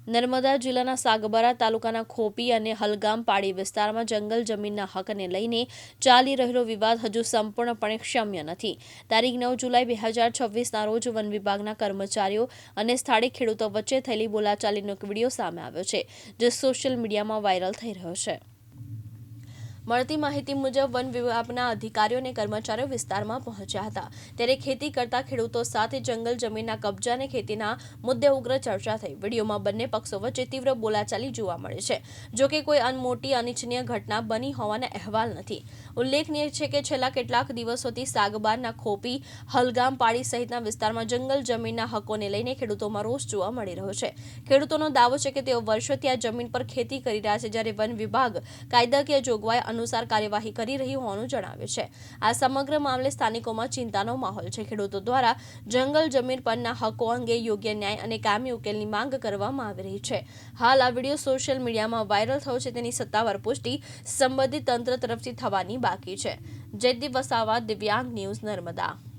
નર્મદા જિલ્લાના સાગબારા તાલુકાના ખોપી અને હલગામ પાડી વિસ્તારમાં જંગલ જમીનના હકને લઈને ચાલી રહેલો વિવાદ હજુ સંપૂર્ણપણે ક્ષમ્ય નથી. તારીખ 9 જુલાઈ 2026ના રોજ વન વિભાગના કર્મચારીઓ અને સ્થાનિક ખેડૂતો વચ્ચે થયેલી બોલાચાલીનો એક વિડીયો સામે આવ્યો છે, જે સોશિયલ મીડિયામાં વાયરલ થઈ રહ્યો છે. મળતી માહિતી મુજબ વન વિભાગના અધિકારીઓ અને કર્મચારીઓ વિસ્તારમાં પહોંચ્યા હતા, ત્યારે ખેતી કરતા ખેડૂતો સાથે જંગલ જમીનના કબજા અને ખેતીના મુદ્દે ઉગ્ર ચર્ચા થઈ. વિડીયોમાં બંને પક્ષો વચ્ચે તીવ્ર બોલાચાલી જોવા મળે છે. જોકે કોઈ મોટી અનિચ્છનીય ઘટના બની હોવાના અહેવાલ નથી. ઉલ્લેખનીય છે કે છેલ્લા કેટલાક દિવસોથી સાગબારના ખોપી, હલગામ પાડી સહિતના વિસ્તારમાં જંગલ જમીનના હકોને લઈને ખેડૂતોમાં રોષ જોવા મળી રહ્યો છે. ખેડૂતોનો દાવો છે કે તેઓ વર્ષોથી આ જમીન પર ખેતી કરી રહ્યા છે, જ્યારે વન વિભાગ કાયદાકીય જોગવાઈ અનુસાર કાર્યવાહી કરી રહી હોવાનું જણાવે છે. આ સમગ્ર મામલે સ્થાનિકોમાં ચિંતાનો માહોલ છે. ખેડૂતો દ્વારા જંગલ જમીન પરના હકો અંગે યોગ્ય ન્યાય અને કાયમી ઉકેલની માંગ કરવામાં આવી રહી છે. હાલ આ વિડીયો સોશિયલ મીડિયામાં વાયરલ થયો છે, તેની સત્તાવાર પુષ્ટિ સંબંધિત તંત્ર તરફથી થવાની બાકી છે. જયદીપ વસાવા, દિવ્યાંગ ન્યૂઝ, નર્મદા.